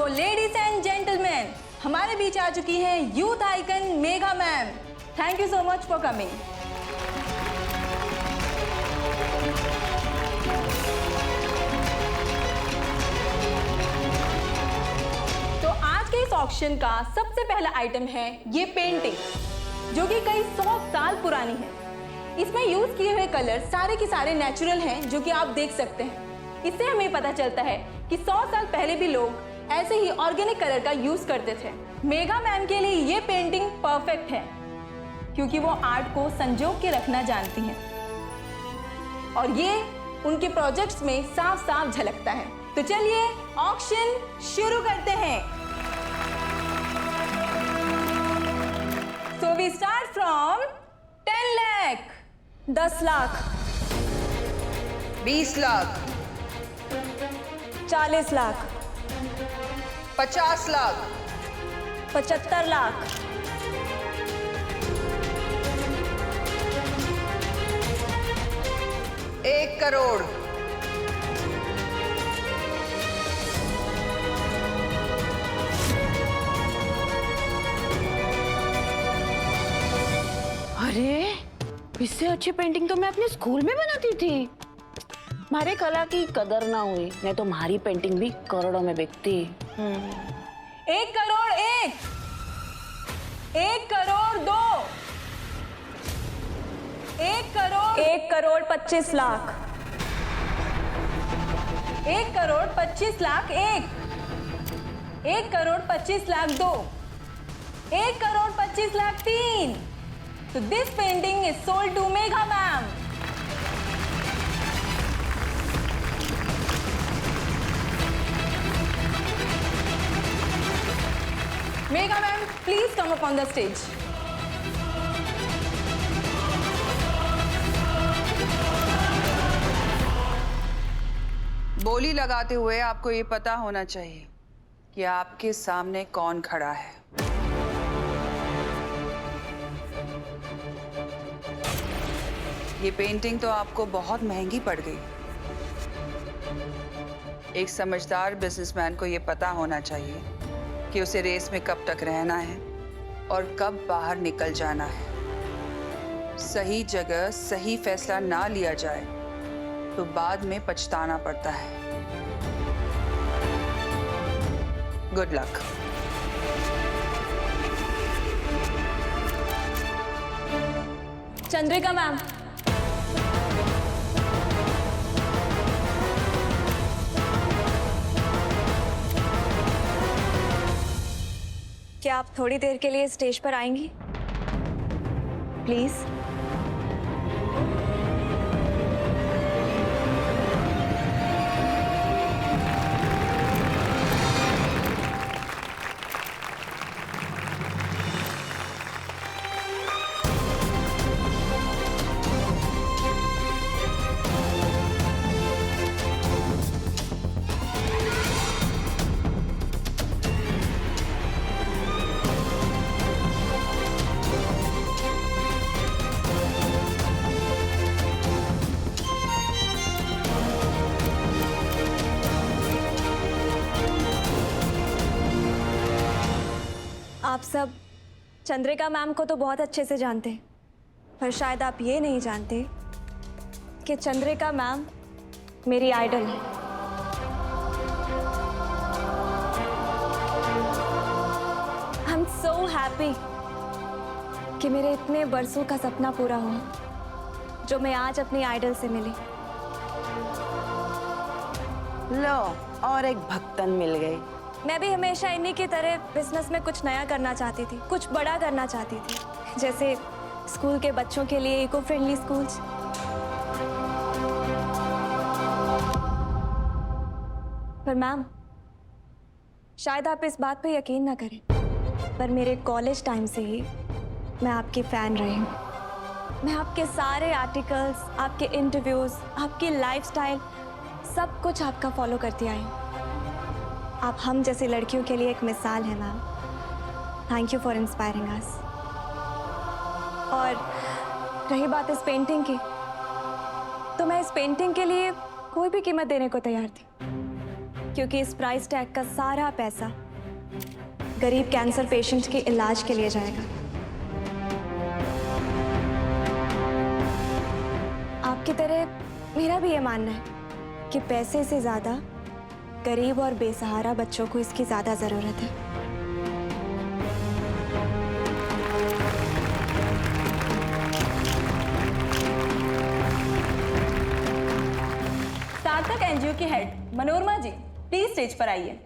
तो ladies and gentleman, हमारे बीच आ चुकी हैं youth icon Megha ma'am. Thank you so much for coming. तो आज के इस ऑक्शन का सबसे पहला आइटम है ये पेंटिंग, जो कि कई 100 साल पुरानी है। इसमें यूज किए हुए कलर सारे के सारे नेचुरल हैं, जो कि आप देख सकते हैं। इससे हमें पता चलता है कि 100 साल पहले भी लोग ऐसे ही ऑर्गेनिक कलर का यूज करते थे। मेघा मैम के लिए ये पेंटिंग परफेक्ट है, क्योंकि वो आर्ट को संजो के रखना जानती हैं और ये उनके प्रोजेक्ट्स में साफ साफ झलकता है। तो चलिए ऑक्शन शुरू करते हैं। So we start from 10 lakh, 10 lakh, 20 lakh, 40 lakh, 50 lakh, 75 lakh, 1 crore, इससे अच्छी पेंटिंग तो मैं अपने स्कूल में बनाती थी। हमारे कला की कदर ना हुई, नहीं तो हमारी पेंटिंग भी करोड़ों में बिकती। 1 crore 1, 1 crore 2, 1 crore 1 crore 25 lakh, 1 crore 25 lakh 1, 1 crore 25 lakh 2, 1 crore 25 lakh 3। So this painting is sold to Megha ma'am. Megha ma'am, please come up on the stage. बोली लगाते हुए आपको ये पता होना चाहिए कि आपके सामने कौन खड़ा है। ये पेंटिंग तो आपको बहुत महंगी पड़ गई। एक समझदार बिजनेसमैन को ये पता होना चाहिए कि उसे रेस में कब तक रहना है और कब बाहर निकल जाना है। सही जगह सही फैसला ना लिया जाए तो बाद में पछताना पड़ता है। Good luck. चंद्रिका मैम, क्या आप थोड़ी देर के लिए स्टेज पर आएंगी प्लीज? आप सब चंद्रिका मैम को तो बहुत अच्छे से जानते हैं, पर शायद आप ये नहीं जानते कि चंद्रिका मैम मेरी आइडल है। आई एम सो हैप्पी कि मेरे इतने बरसों का सपना पूरा हुआ, जो मैं आज अपनी आइडल से मिली। लो, और एक भक्तन मिल गई। मैं भी हमेशा इन्हीं की तरह बिजनेस में कुछ नया करना चाहती थी, कुछ बड़ा करना चाहती थी, जैसे स्कूल के बच्चों के लिए इको फ्रेंडली स्कूल्स। पर मैम, शायद आप इस बात पे यकीन ना करें, पर मेरे कॉलेज टाइम से ही मैं आपकी फैन रही हूँ। मैं आपके सारे आर्टिकल्स, आपके इंटरव्यूज, आपकी लाइफस्टाइल, सब कुछ आपका फॉलो करती आई हूँ। आप हम जैसी लड़कियों के लिए एक मिसाल है ma'am. Thank you for inspiring अस। और रही बात इस पेंटिंग की, तो मैं इस पेंटिंग के लिए कोई भी कीमत देने को तैयार थी। क्योंकि इस प्राइस टैग का सारा पैसा गरीब कैंसर पेशेंट के इलाज के लिए जाएगा। आपकी तरह मेरा भी ये मानना है कि पैसे से ज़्यादा गरीब और बेसहारा बच्चों को इसकी ज़्यादा ज़रूरत है। सार्थक एनजीओ की head Manorama ji please stage पर आइए।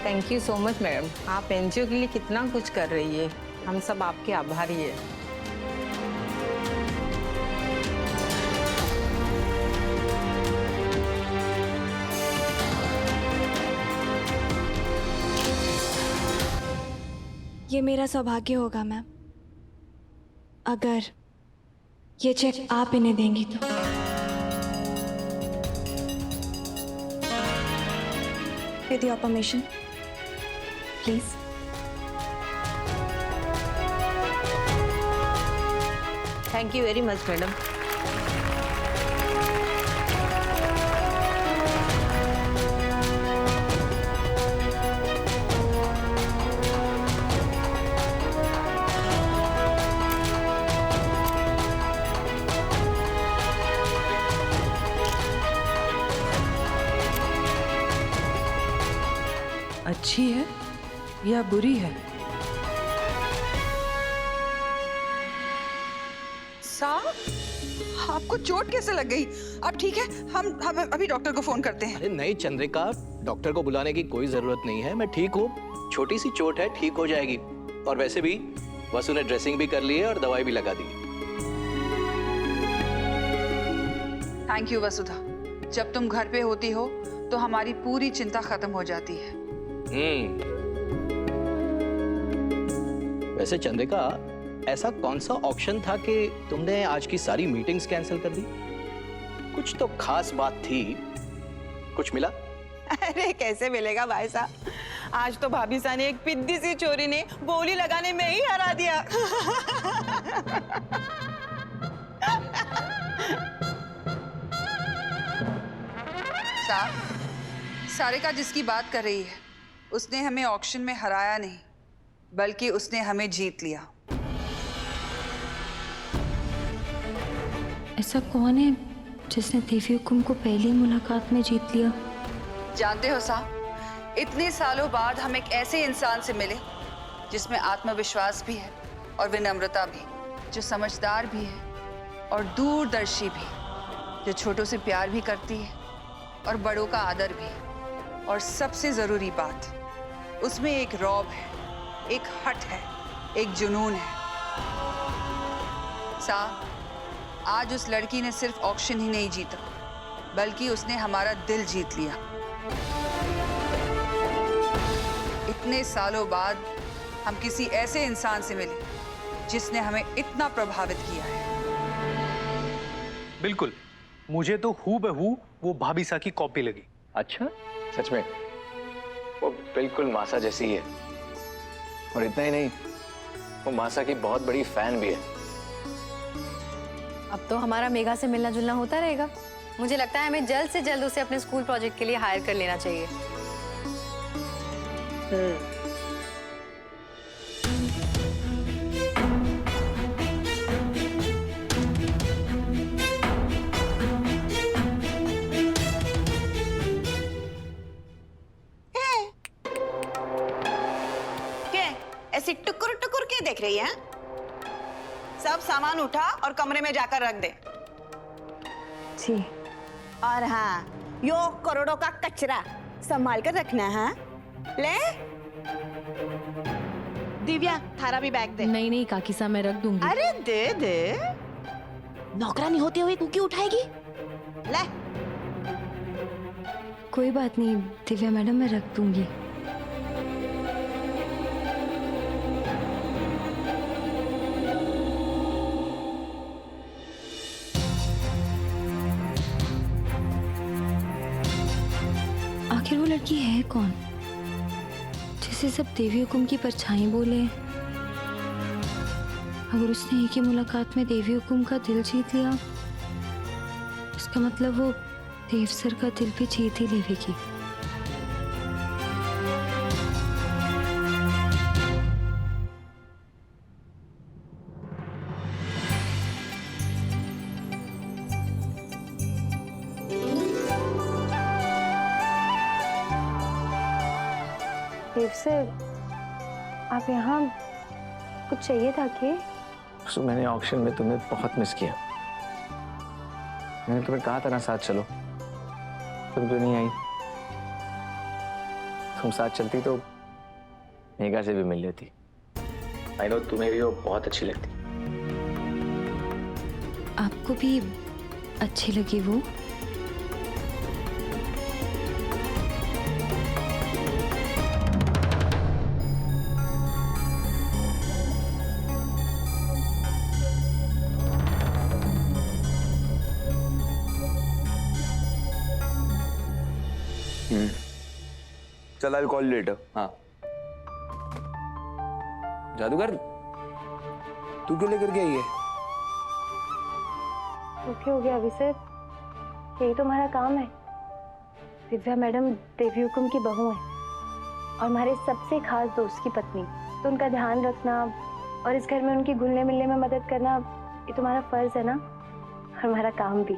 Thank you so much madam, आप एनजीओ के लिए कितना कुछ कर रही है, हम सब आपके आभारी है। ये मेरा सौभाग्य होगा मैम, अगर ये चेक आप इन्हें देंगी तो। With your permission please. Thank you very much madam. अच्छी है या बुरी है? साहब, आपको चोट कैसे लग गई? अब ठीक है, हम अभी डॉक्टर को फोन करते हैं। अरे नहीं चंद्रिका, डॉक्टर को बुलाने की कोई जरूरत नहीं है, मैं ठीक हूँ। छोटी सी चोट है, ठीक हो जाएगी। और वैसे भी वसु ने ड्रेसिंग भी कर ली है और दवाई भी लगा दी। थैंक यू वसुधा, जब तुम घर पे होती हो तो हमारी पूरी चिंता खत्म हो जाती है। वैसे चंद्रिका, ऐसा कौन सा ऑक्शन था कि तुमने आज की सारी मीटिंग्स कैंसिल कर दी? कुछ तो खास बात थी, कुछ मिला? अरे कैसे मिलेगा भाई साहब, आज तो भाभी सा ने एक पिद्दी सी चोरी ने बोली लगाने में ही हरा दिया। सारिका जिसकी बात कर रही है, उसने हमें ऑक्शन में हराया नहीं, बल्कि उसने हमें जीत लिया। ऐसा कौन है जिसने देवी हुकुम को पहली मुलाकात में जीत लिया? जानते हो साहब, इतने सालों बाद हम एक ऐसे इंसान से मिले जिसमें आत्मविश्वास भी है और विनम्रता भी, जो समझदार भी है और दूरदर्शी भी, जो छोटों से प्यार भी करती है और बड़ों का आदर भी। और सबसे जरूरी बात, उसमें एक रौब है, एक हट है, एक जुनून है। साहब, आज उस लड़की ने सिर्फ ऑक्शन ही नहीं जीता, बल्कि उसने हमारा दिल जीत लिया। इतने सालों बाद हम किसी ऐसे इंसान से मिले जिसने हमें इतना प्रभावित किया है। बिल्कुल, मुझे तो हूबहू वो भाभी सा की कॉपी लगी। अच्छा, सच में वो बिल्कुल मासा जैसी ही है। और इतना ही नहीं, वो मासा की बहुत बड़ी फैन भी है। अब तो हमारा मेघा से मिलना जुलना होता रहेगा। मुझे लगता है हमें जल्द से जल्द उसे अपने स्कूल प्रोजेक्ट के लिए हायर कर लेना चाहिए। ऐसी टुकुर टुकुर के देख रही है? सब सामान उठा और कमरे में जाकर रख दे। जी। और हाँ, यो करोड़ों का कचरा संभाल कर रखना है। ले दिव्या, थारा भी बैग दे। नहीं नहीं काकी सा, मैं रख दूंगी। अरे दे दे, नौकरानी होते हुए तू क्यों उठाएगी? ले। कोई बात नहीं दिव्या मैडम, मैं रख दूंगी। आखिर वो लड़की है कौन जिसे सब देवी हुकुम की परछाई बोले? अगर उसने एक ही मुलाकात में देवी हुकुम का दिल जीत लिया, इसका मतलब वो देव सर का दिल भी जीत ही लेगी। देव सर, आप यहाँ कुछ चाहिए था कि? सो मैंने ऑक्शन में तुम्हें बहुत मिस किया। मैंने तुम्हें कहा था ना साथ चलो, तुम क्यों नहीं आई? तुम साथ चलती तो मेघा से भी मिल लेती। आई नो तुम्हें भी वो बहुत अच्छी लगती। आपको भी अच्छी लगी वो? चल आई कॉल लेटर। हाँ जादूगर, तू क्यों लेकर के आई है? तो क्या हो गया अभी सर? यही तो हमारा काम है। दिव्या मैडम देवी हुकुम की बहू है और हमारे सबसे खास दोस्त की पत्नी, तो उनका ध्यान रखना और इस घर में उनकी घुलने मिलने में मदद करना, ये तुम्हारा फर्ज है ना, और हमारा काम भी।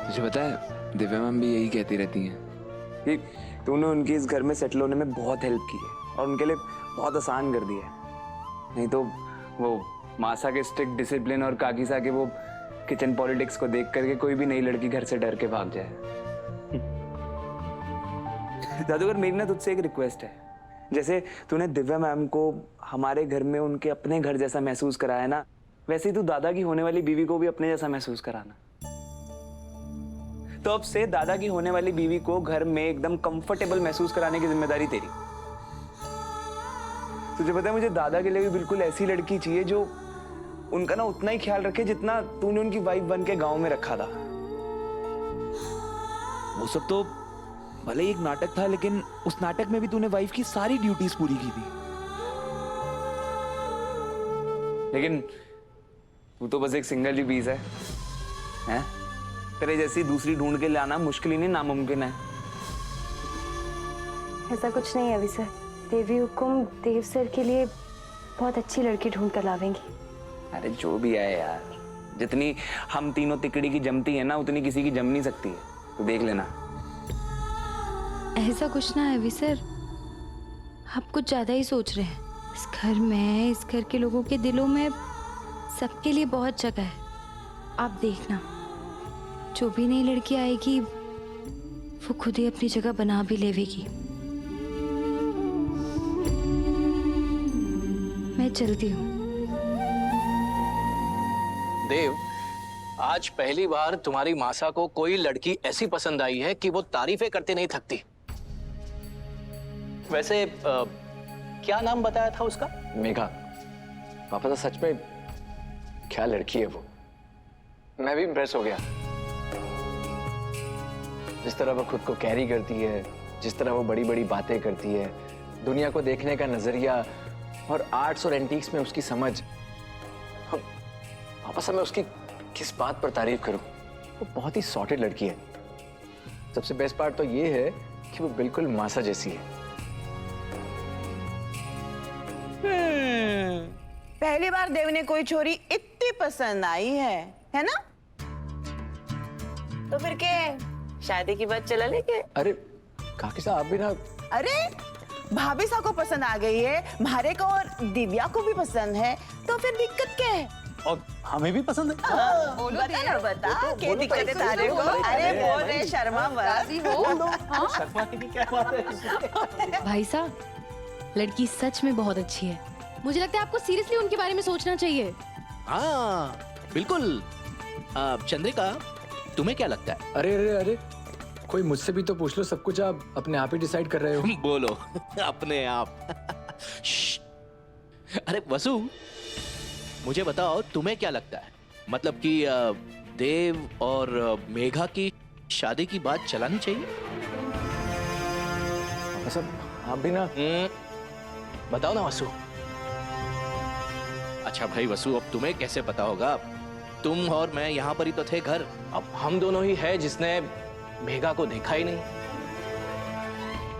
तुझे पता है दिव्या मैम भी यही कहती रहती हैं कि तूने उनकी इस घर में सेटल होने में बहुत हेल्प की है और उनके लिए बहुत आसान कर दिया है। नहीं तो वो मासा के स्ट्रिक्ट डिसिप्लिन और काकीसा के वो किचन पॉलिटिक्स को देख करके कोई भी नई लड़की घर से डर के भाग जाए। जादूगर, मेरी ना तुझसे एक रिक्वेस्ट है। जैसे तूने दिव्या मैम को हमारे घर में उनके अपने घर जैसा महसूस कराया ना, वैसे ही तू दादा की होने वाली बीवी को भी अपने जैसा महसूस कराना। तो अब से दादा की होने वाली बीवी को घर में एकदम कंफर्टेबल महसूस कराने की जिम्मेदारी तेरी। तुझे पता है मुझे दादा के लिए भी बिल्कुल ऐसी लड़की चाहिए जो उनका ना उतना ही ख्याल रखे जितना तूने उनकी वाइफ बन के गांव में रखा था। वो सब तो भले ही एक नाटक था, लेकिन उस नाटक में भी तूने वाइफ की सारी ड्यूटीज पूरी की थी। लेकिन तू तो बस एक सिंगल ही पीस है, हैं? तेरे जैसी दूसरी ढूंढ के लाना मुश्किल ही नहीं, नामुमकिन है। ऐसा कुछ नहीं है अभी सर। देवी हुकुम देव सर के लिए बहुत अच्छी लड़की ढूंढ कर लावेंगी। अरे जो भी है यार, जितनी हम तीनों तिकड़ी की जमती है ना, उतनी किसी की जम नहीं सकती है, तो देख लेना। ऐसा कुछ ना है अभी सर, आप कुछ ज्यादा ही सोच रहे हैं। इस घर में, इस घर के लोगों के दिलों में सबके लिए बहुत जगह है। आप देखना, जो भी नई लड़की आएगी वो खुद ही अपनी जगह बना भी लेवेगी। मैं चलती हूँ। देव, आज पहली बार तुम्हारी मासा को कोई लड़की ऐसी पसंद आई है कि वो तारीफें करते नहीं थकती। वैसे क्या नाम बताया था उसका? मेघा। पापा तो सच में क्या लड़की है वो, मैं भी इम्प्रेस हो गया। जिस तरह वो खुद को कैरी करती है, जिस तरह वो बड़ी बड़ी बातें करती है, दुनिया को देखने का नजरिया और आर्ट्स और एंटीक्स में उसकी समझ। वापस मैं उसकी किस बात पर तारीफ करूं? वो बहुत ही सॉर्टेड लड़की है। सबसे बेस्ट पार्ट तो ये है कि वो बिल्कुल मासा जैसी है। पहली बार देव ने कोई छोरी इतनी पसंद आई है ना? तो फिर क्या, शादी की बात चला लेके? अरे काकी साहब, आप भी ना। अरे भाभी सा को पसंद आ गई है, मारे को और दिव्या को भी पसंद है, तो फिर दिक्कत क्या है? और हमें भी पसंद है। बता ना, बता क्या दिक्कत है तारे को? अरे बोल रहे शर्मा मत। शर्मा की क्या बात है? भाई साहब, लड़की सच में बहुत अच्छी है। मुझे लगता है आपको सीरियसली उनके बारे में सोचना चाहिए। हाँ बिल्कुल। चंद्रिका, तुम्हें क्या लगता है? अरे अरे अरे, कोई मुझसे भी तो पूछ लो, सब कुछ आप अपने आप ही डिसाइड कर रहे हो। बोलो अपने आप। श्श्श। अरे वसु, मुझे बताओ तुम्हें क्या लगता है? मतलब कि देव और मेघा की शादी की बात चलानी चाहिए? सब आप भी ना। बताओ ना वसु। अच्छा भाई वसु, अब तुम्हें कैसे पता होगा? तुम और मैं यहाँ पर ही तो थे घर। अब हम दोनों ही है जिसने मेघा को देखा ही नहीं।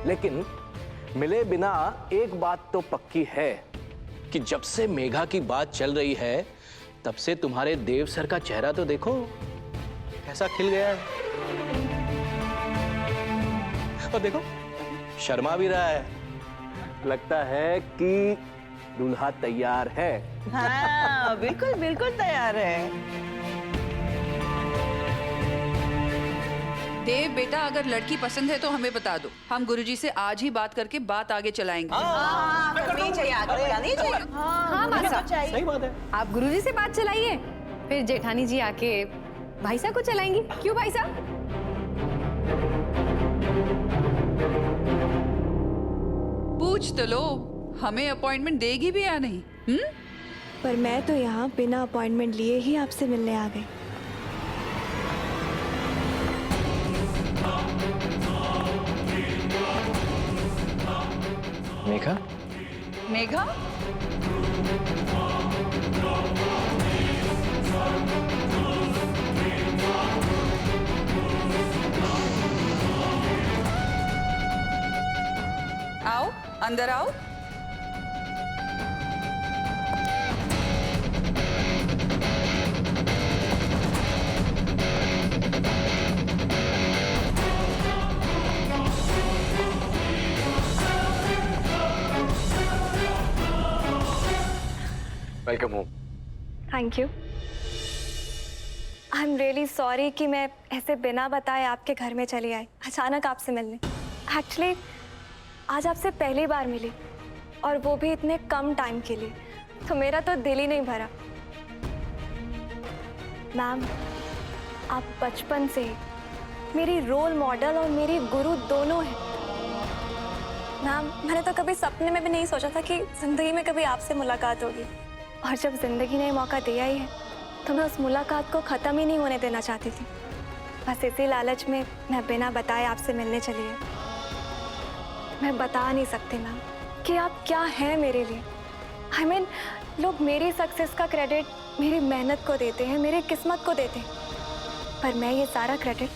लेकिन मिले बिना एक बात तो पक्की है कि जब से मेघा की बात चल रही है तब से तुम्हारे देव सर का चेहरा तो देखो कैसा खिल गया है। और देखो शर्मा भी रहा है। लगता है कि दूल्हा तैयार है। हाँ, बिल्कुल बिल्कुल तैयार है। देव बेटा, अगर लड़की पसंद है तो हमें बता दो, हम गुरुजी से आज ही बात करके बात आगे चलाएंगे। नहीं चाहिए, आगे बढ़ानी चाहिए। हाँ मासा, सही बात है। आप गुरुजी से बात चलाइए, फिर जेठानी जी आके भाई साहब को चलाएंगी। क्यों भाई साहब? पूछ तो लो, हमें अपॉइंटमेंट देगी भी या नहीं? पर मैं तो यहाँ बिना अपॉइंटमेंट लिए ही आपसे मिलने आ गई। मेघा? मेघा? आओ, अंदर आओ। Welcome home. Thank you. I am really sorry कि मैं ऐसे बिना बताए आपके घर में चली आई, अचानक आपसे मिलने। एक्चुअली आज आपसे पहली बार मिली और वो भी इतने कम टाइम के लिए, तो मेरा तो दिल ही नहीं भरा। मैम, आप बचपन से मेरी रोल मॉडल और मेरी गुरु दोनों हैं। मैम, मैंने तो कभी सपने में भी नहीं सोचा था कि ज़िंदगी में कभी आपसे मुलाकात होगी, और जब ज़िंदगी ने मौका दिया ही है तो मैं उस मुलाकात को ख़त्म ही नहीं होने देना चाहती थी। बस इसी लालच में मैं बिना बताए आपसे मिलने चली है। मैं बता नहीं सकती मैम कि आप क्या हैं मेरे लिए। आई मीन, लोग मेरी सक्सेस का क्रेडिट मेरी मेहनत को देते हैं, मेरी किस्मत को देते हैं, पर मैं ये सारा क्रेडिट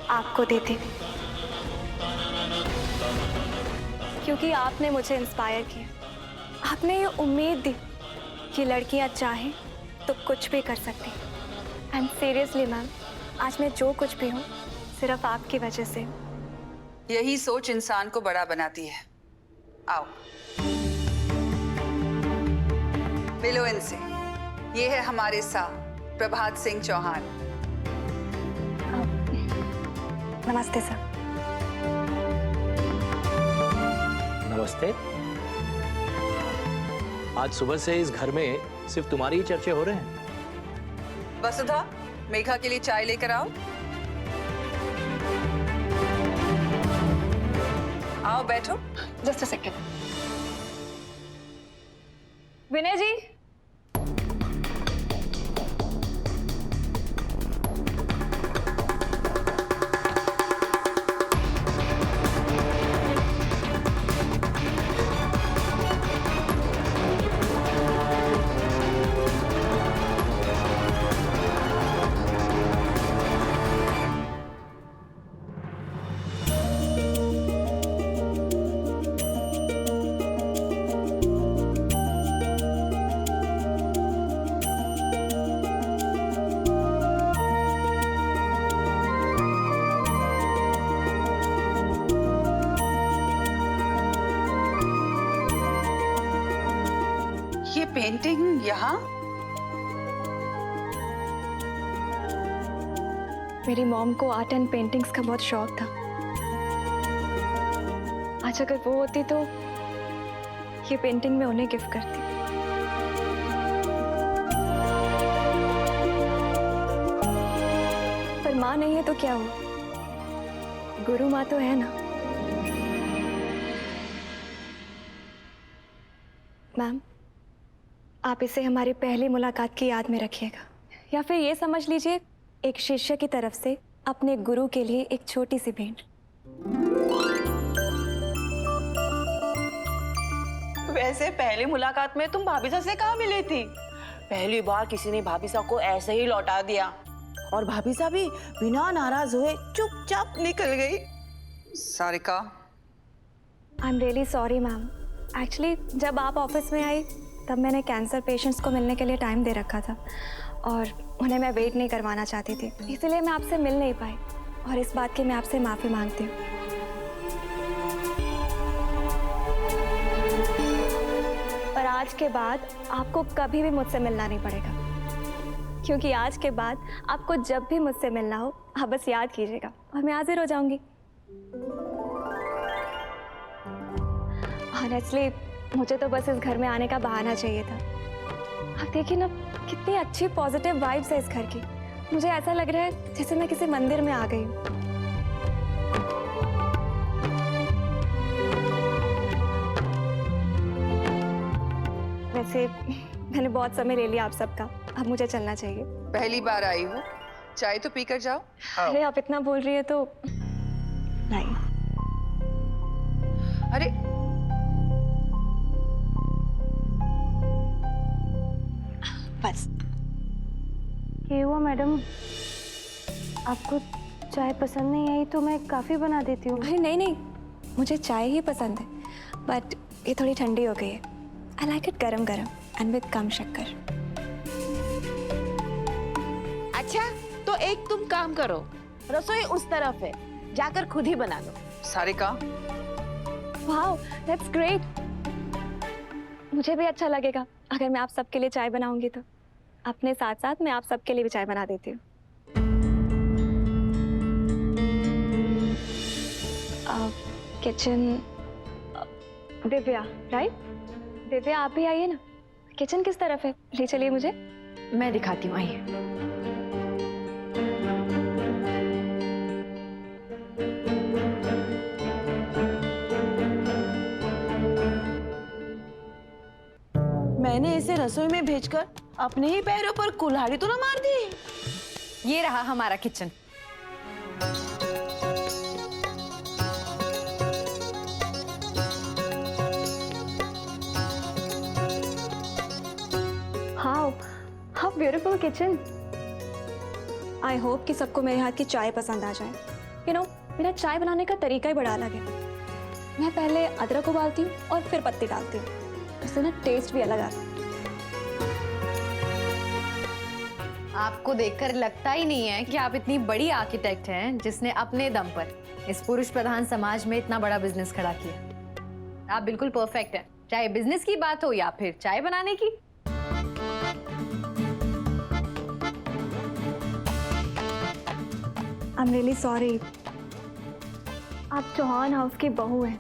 आपको देती हूँ, क्योंकि आपने मुझे इंस्पायर किया। आपने ये उम्मीद दी कि लड़कियां चाहें तो कुछ भी कर सकती। एंड सीरियसली मैम, आज मैं जो कुछ भी हूँ सिर्फ आपकी वजह से। यही सोच इंसान को बड़ा बनाती है। आओ, मिलो इनसे। ये है हमारे साथ प्रभात सिंह चौहान। नमस्ते सर। नमस्ते। आज सुबह से इस घर में सिर्फ तुम्हारी ही चर्चे हो रहे हैं। वसुधा, मेघा के लिए चाय लेकर आओ। आओ बैठो। Just a second. विनय जी, ये पेंटिंग यहाँ? मेरी मॉम को आर्ट एंड पेंटिंग्स का बहुत शौक था। आज अगर वो होती तो ये पेंटिंग मैं उन्हें गिफ्ट करती। पर माँ नहीं है तो क्या हुआ, गुरु माँ तो है ना। मैम, आप इसे हमारी पहली मुलाकात की याद में रखिएगा, या फिर ये समझ लीजिए एक शिष्य की तरफ से अपने गुरु के लिए एक छोटी सी भेंट। वैसे पहली मुलाकात में तुम भाभी साहब से कहाँ मिली थी? पहली बार किसी ने भाभी साहब को ऐसे ही लौटा दिया और भाभी साहब भी बिना नाराज हुए चुपचाप निकल गई। Sarika, I am really sorry ma'am. Actually जब आप ऑफिस में आई तब मैंने कैंसर पेशेंट्स को मिलने के लिए टाइम दे रखा था और उन्हें मैं वेट नहीं करवाना चाहती थी, इसलिए मैं आपसे मिल नहीं पाई और इस बात की मैं आपसे माफ़ी मांगती हूँ। पर आज के बाद आपको कभी भी मुझसे मिलना नहीं पड़ेगा, क्योंकि आज के बाद आपको जब भी मुझसे मिलना हो आप बस याद कीजिएगा और मैं हाजिर हो जाऊंगी। ऑनेस्टली मुझे तो बस इस घर में आने का बहाना चाहिए था। आप देखिए ना कितनी अच्छी पॉजिटिव वाइब्स है इस घर की। मुझे ऐसा लग रहा है जैसे मैं किसी मंदिर में आ गई हूँ। वैसे मैंने बहुत समय ले लिया आप सबका, अब मुझे चलना चाहिए। पहली बार आई हो, चाय तो पी कर जाओ। अरे आप इतना बोल रही है तो नहीं। अरे बस ये हुआ मैडम, आपको चाय पसंद नहीं आई तो मैं काफ़ी बना देती हूँ। अरे नहीं नहीं, मुझे चाय ही पसंद है, बट ये थोड़ी ठंडी हो गई है। आई लाइक इट गरम गरम एंड विद कम शक्कर। अच्छा तो एक तुम काम करो, रसोई उस तरफ है, जाकर खुद ही बना लो। Sarika, wow that's great. मुझे भी अच्छा लगेगा अगर मैं आप सबके लिए चाय बनाऊंगी तो। अपने साथ साथ मैं आप सबके लिए भी चाय बना देती हूँ। Kitchen Divya, right? दिव्या आप भी आइए ना। किचन किस तरफ है, ले चलिए मुझे। मैं दिखाती हूँ, आइए। मैंने इसे रसोई में भेजकर अपने ही पैरों पर कुल्हाड़ी तो ना मार दी। ये रहा हमारा kitchen. How beautiful kitchen. I hope कि सबको मेरे हाथ की चाय पसंद आ जाए। यू नो, मेरा चाय बनाने का तरीका ही बड़ा अलग है। मैं पहले अदरक उबालती हूँ और फिर पत्ती डालती हूँ, इससे ना टेस्ट भी अलग आता है। आपको देखकर लगता ही नहीं है कि आप इतनी बड़ी आर्किटेक्ट हैं जिसने अपने दम पर इस पुरुष प्रधान समाज में इतना बड़ा बिजनेस खड़ा किया। आप बिल्कुल परफेक्ट हैं, चाहे बिजनेस की बात हो या फिर चाय बनाने की। I am really sorry. आप चौहान हाउस की बहू हैं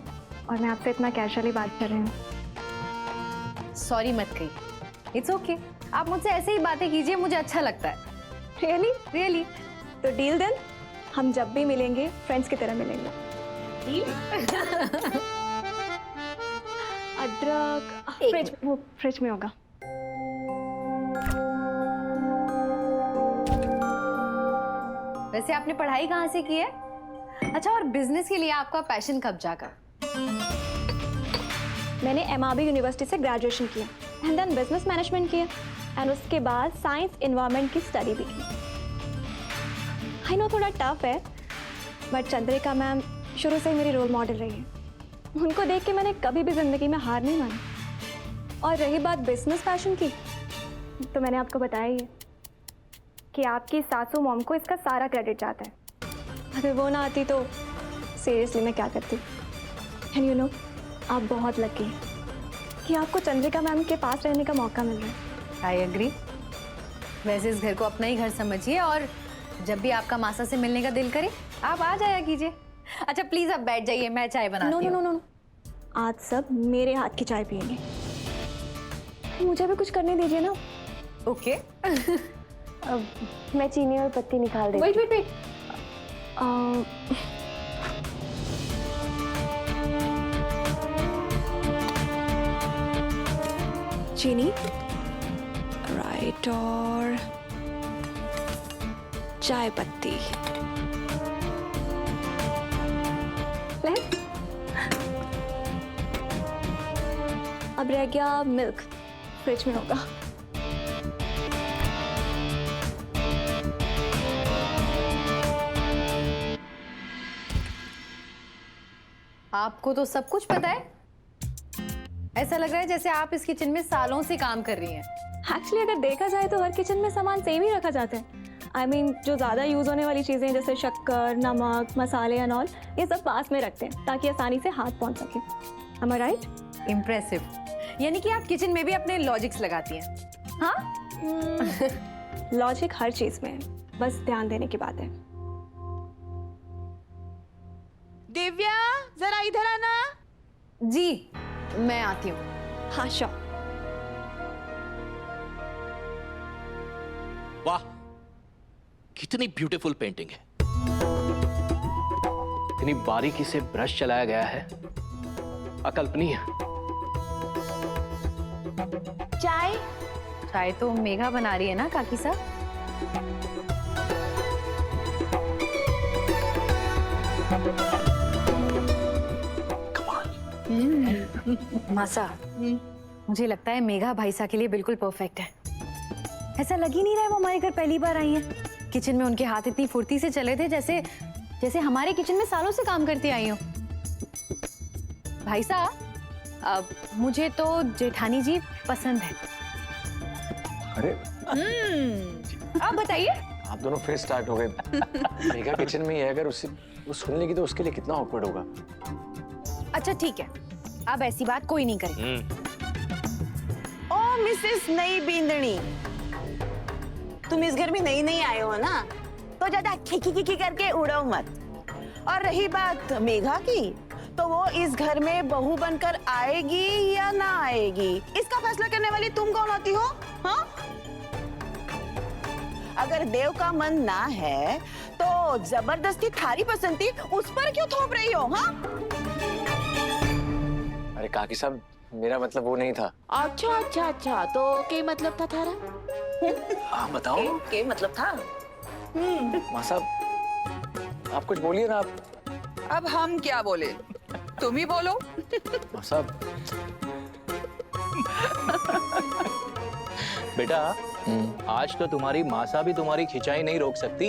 और मैं आपसे इतना कैजुअली बात कर रही हूँ। सॉरी मत कहिए, इट्स ओके। आप मुझसे ऐसे ही बातें कीजिए, मुझे अच्छा लगता है। रियली? रियली। तो डील देन, हम जब भी मिलेंगे फ्रेंड्स की तरह मिलेंगे। अदरक फ्रिज में होगा। वैसे आपने पढ़ाई कहाँ से की है? अच्छा, और बिजनेस के लिए आपका पैशन कब जागा? मैंने MRB यूनिवर्सिटी से ग्रेजुएशन किया एंड देन बिजनेस मैनेजमेंट किया एंड उसके बाद साइंस एनवायरनमेंट की स्टडी भी की। आई नो थोड़ा टफ है, बट चंद्रिका मैम शुरू से ही मेरी रोल मॉडल रही है। उनको देख के मैंने कभी भी जिंदगी में हार नहीं मानी। और रही बात बिजनेस पैशन की, तो मैंने आपको बताया ही है कि आपकी सासू मॉम को इसका सारा क्रेडिट जाता है। अगर वो ना आती तो सीरियसली मैं क्या करती। एंड यू नो, आप बहुत लकी हैं कि आपको चंद्रिका मैम के पास रहने का मौका मिल रहा है। I agree. वैसे इस घर को अपना ही घर समझिए और जब भी आपका मासा से मिलने का दिल करे आप आ जाया कीजिए। अच्छा प्लीज आप बैठ जाइए, मैं चाय बनाती हूँ। नो नो नो, आज सब मेरे हाथ की चाय पियेंगे। मुझे भी कुछ करने दीजिए ना। ओके। अब मैं चीनी और पत्ती निकाल देती। Wait wait wait. चीनी, राइट, और चाय पत्ती। अब रह गया मिल्क, फ्रिज में होगा। आपको तो सब कुछ पता है। ऐसा लग रहा है जैसे आप इस किचन में सालों से काम कर रही हैं। एक्चुअली अगर देखा जाए तो हर किचन में सामान सेम ही रखा जाता है। I mean, जो ज़्यादा यूज़ होने वाली चीज़ें जैसे शक्कर, नमक, मसाले एंड ऑल, ये सब पास में रखते हैं ताकि आसानी से हाथ पहुंच सके। Am I right? इम्प्रेसिव। यानी कि आप किचन में भी अपने लॉजिक्स लगाती हैं। हाँ, लॉजिक हर चीज़ में है, बस ध्यान देने की बात है। दिव्या जरा इधर आना। जी, मैं आती हूँ। हाँ श्योर। वाह, कितनी ब्यूटीफुल पेंटिंग है। इतनी बारीकी से ब्रश चलाया गया है, अकल्पनीय। चाय? चाय तो मेघा बना रही है ना काकी साहब? मासा, मुझे लगता है मेघा भाईसा के लिए बिल्कुल परफेक्ट है। ऐसा लग ही नहीं रहा है वो हमारे घर पहली बार आई है। किचन में उनके हाथ इतनी फुर्ती से चले थे जैसे जैसे हमारे किचन में सालों से काम करती आई हो। भाईसा, अब मुझे तो जेठानी जी पसंद है। अरे आप बताइए। आप दोनों फिर स्टार्ट हो गए। मेघा किचन में ही है, अगर उससे वो सुन लेगी तो उसके लिए कितना ऑकवर्ड होगा। अच्छा ठीक है, अब ऐसी बात कोई नहीं करेगी। ओ मिसेस नई बींदनी, तुम इस घर में नई नई आए हो ना, तो ज्यादा खिखी करके उड़ो मत। और रही बात मेघा की, तो वो इस घर में बहू बनकर आएगी या ना आएगी, इसका फैसला करने वाली तुम कौन होती हो? हाँ, अगर देव का मन ना है तो जबरदस्ती थारी पसंदी उस पर क्यों थोप रही हो? हाँ, अरे काकी साहब, मेरा मतलब वो नहीं था। अच्छा, तो क्या मतलब था थारा? आप बताओ। क्या मतलब था? माँ साहब, आप कुछ बोलिए ना। आप अब हम क्या बोले, तुम ही बोलो। माँ साहब। बेटा, आज तो तुम्हारी मासा भी तुम्हारी खिंचाई नहीं रोक सकती।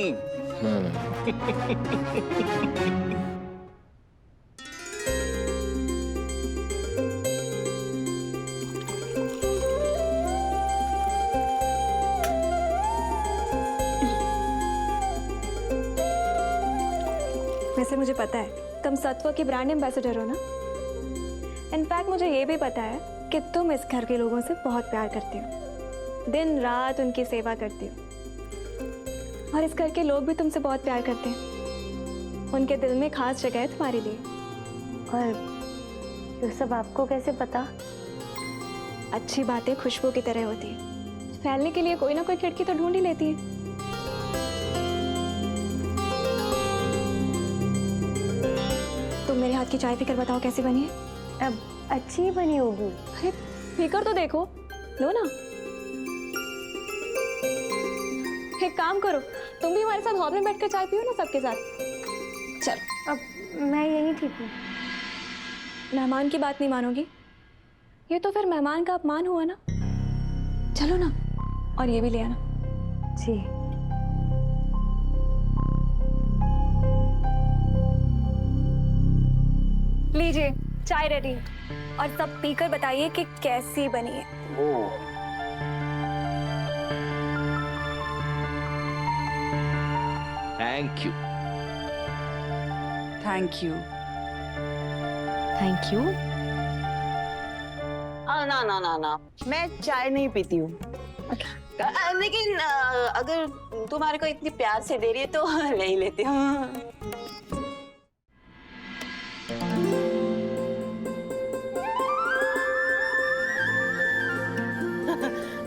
वैसे मुझे पता है तुम सत्व की ब्रांड एम्बेसडर हो ना। इनफैक्ट मुझे ये भी पता है कि तुम इस घर के लोगों से बहुत प्यार करते हो, दिन रात उनकी सेवा करते हो, और इस घर के लोग भी तुमसे बहुत प्यार करते हैं। उनके दिल में खास जगह है तुम्हारे लिए। और ये सब आपको कैसे पता? अच्छी बातें खुशबू की तरह होती है, फैलने के लिए कोई ना कोई खिड़की तो ढूंढ ही लेती है। तुम मेरे हाथ की चाय पीकर बताओ कैसी बनी है। अब अच्छी ही बनी होगी। अरे पीकर तो देखो, लो ना। एक काम करो, तुम भी हमारे साथ हॉल में बैठकर चाय पियो ना सबके साथ। चलो, अब मैं यही ठीक हूँ। मेहमान की बात नहीं मानोगी? ये तो फिर मेहमान का अपमान हुआ ना। चलो ना, और ये भी ले आना। जी। लीजिए, चाय रेडी, और सब पीकर बताइए कि कैसी बनी है। Thank you. Thank you. Thank you. ना, मैं चाय नहीं पीती हूँ। लेकिन अगर तुम्हारे को इतनी प्यार से दे रही है तो ले ही लेती हूँ।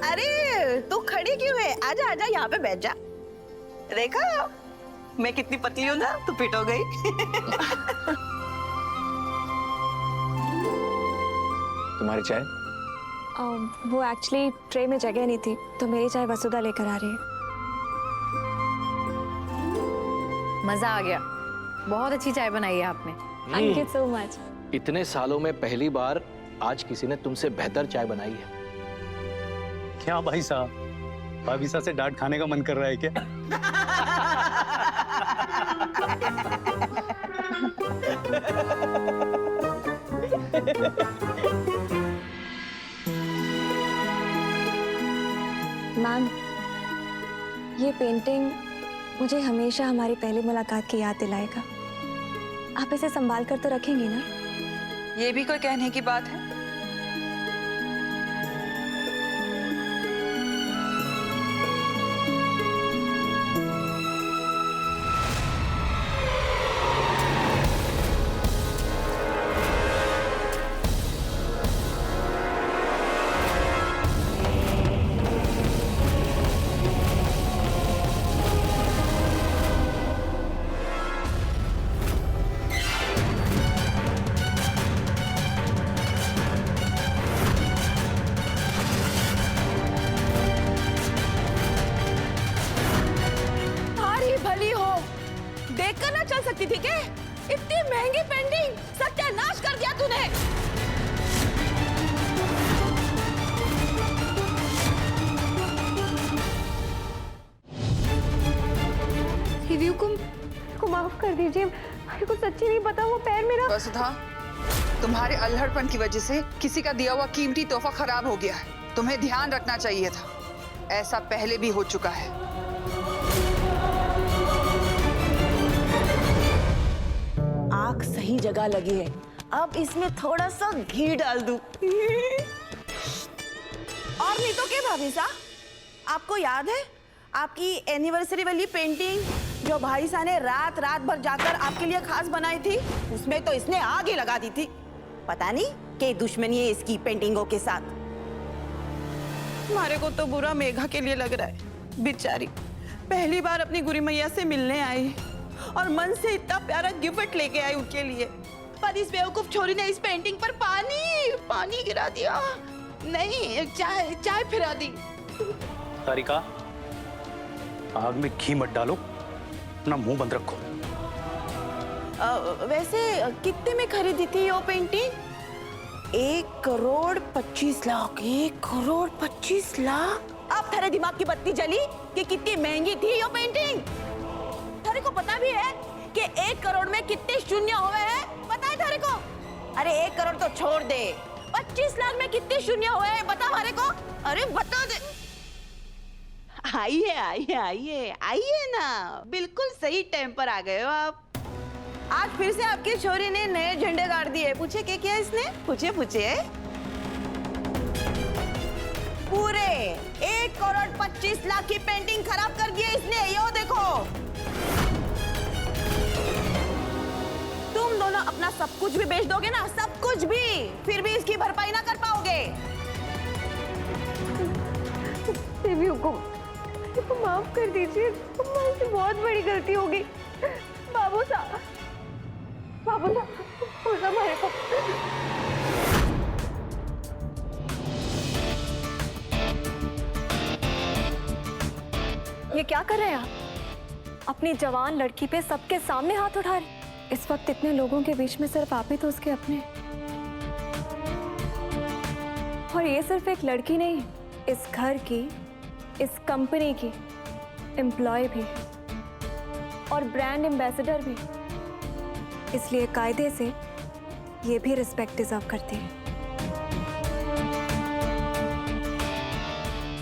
अरे तू खड़ी क्यों है? आजा आजा, यहाँ पे बैठ जा। देखा मैं कितनी पतली हूँ ना, तू फिट हो गई। तुम्हारी चाय? वो एक्चुअली ट्रे में जगह नहीं थी, तो मेरी चाय वसुधा लेकर आ रही है। मजा आ गया, बहुत अच्छी चाय बनाई है आपने। Thank you so much. इतने सालों में पहली बार आज किसी ने तुमसे बेहतर चाय बनाई है। क्या भाई साहब, भाभी साहब से डांट खाने का मन कर रहा है क्या? मैम, ये पेंटिंग मुझे हमेशा हमारी पहली मुलाकात की याद दिलाएगा। आप इसे संभाल कर तो रखेंगी ना? ये भी कोई कहने की बात है? देखकर ना चल सकती थी क्या? इतनी महंगी पेंटिंग, सत्यानाश कर दिया तूने। को माफ कर दीजिए, मेरे को सच्ची नहीं पता वो पैर मेरा। वसुधा, तुम्हारे अल्हड़पन की वजह से किसी का दिया हुआ कीमती तोहफा खराब हो गया है। तुम्हें ध्यान रखना चाहिए था, ऐसा पहले भी हो चुका है। आग सही जगह लगी है, अब इसमें थोड़ा सा घी डाल दूं। और नहीं तो क्या भाभी साहब, आपको याद है आपकी एनिवर्सरी वाली पेंटिंग जो भाई साहब ने रात रात भर जाकर आपके लिए खास बनाई थी? उसमें तो इसने आग ही लगा दी थी। पता नहीं क्या दुश्मनी है इसकी पेंटिंगों के साथ। हमारे को तो बुरा मेघा के लिए लग रहा है। बेचारी पहली बार अपनी गुरी मैया से मिलने आई और मन से इतना प्यारा गिफ्ट लेके आई उनके लिए, पर इस बेवकूफ छोरी ने इस पेंटिंग पर पानी गिरा दिया। नहीं, चाय फिरा दी। तारिका, आग में घी मत डालो, अपना मुंह बंद रखो। वैसे कितने में खरीदी थी वो पेंटिंग? 1,25,00,000। 1,25,00,000? अब तेरे दिमाग की बत्ती जली कि कितनी महंगी थी ये पेंटिंग? तेरे को पता भी है कि 1 करोड़ में कितने शून्य हुए हैं? पता है तेरे को? अरे 1 करोड़ तो छोड़ दे, 25 लाख में कितने शून्य हुए हैं बता हमारे को। अरे बता दे। आइए ना, बिल्कुल सही टाइम पर आ गए हो आप। आज फिर से आपकी छोरी ने नए झंडे गाड़ दिए। पूछे क्या इसने? पूछे पूरे 1,25,00,000 की पेंटिंग खराब कर दी है इसने। यो देखो, तुम दोनों अपना सब कुछ भी बेच दोगे ना, सब कुछ भी, फिर भी इसकी भरपाई ना कर पाओगे। को माफ कर दीजिए, मुझसे बहुत बड़ी गलती हो गई। बाबू साहब हमारे को। ये क्या कर रहे हैं आप? अपनी जवान लड़की पे सबके सामने हाथ उठा रहे। इस वक्त इतने लोगों के बीच में सिर्फ आप ही तो उसके अपने। और ये सिर्फ एक लड़की नहीं है, इस घर की, इस कंपनी की एम्प्लॉय भी और ब्रांड एम्बेसडर भी। इसलिए कायदे से ये भी रिस्पेक्ट डिजर्व करती है।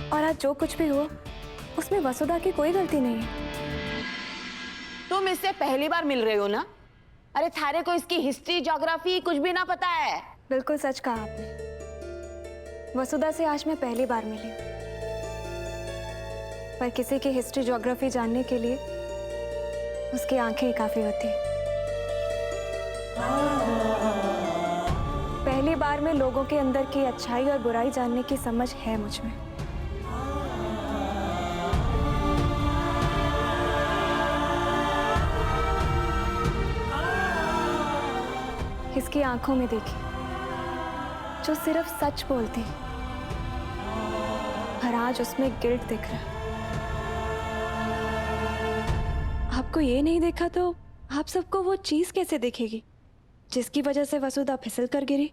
और आज जो कुछ भी हुआ उसमें वसुधा की कोई गलती नहीं है। तुम इससे पहली बार मिल रहे हो ना? अरे थारे को इसकी हिस्ट्री, ज्योग्राफी कुछ भी ना पता है। बिल्कुल सच कहा आपने। वसुधा से आज मैं पहली बार मिली, पर किसी की हिस्ट्री, ज्योग्राफी जानने के लिए उसकी आंखें ही काफी होती हैं। पहली बार में लोगों के अंदर की अच्छाई और बुराई जानने की समझ है मुझ में। इसकी आंखों में देखी जो सिर्फ सच बोलती, पर आज उसमें गिल्ट दिख रहा। आपको ये नहीं देखा तो आप सबको वो चीज कैसे दिखेगी जिसकी वजह से वसुधा फिसल कर गिरी?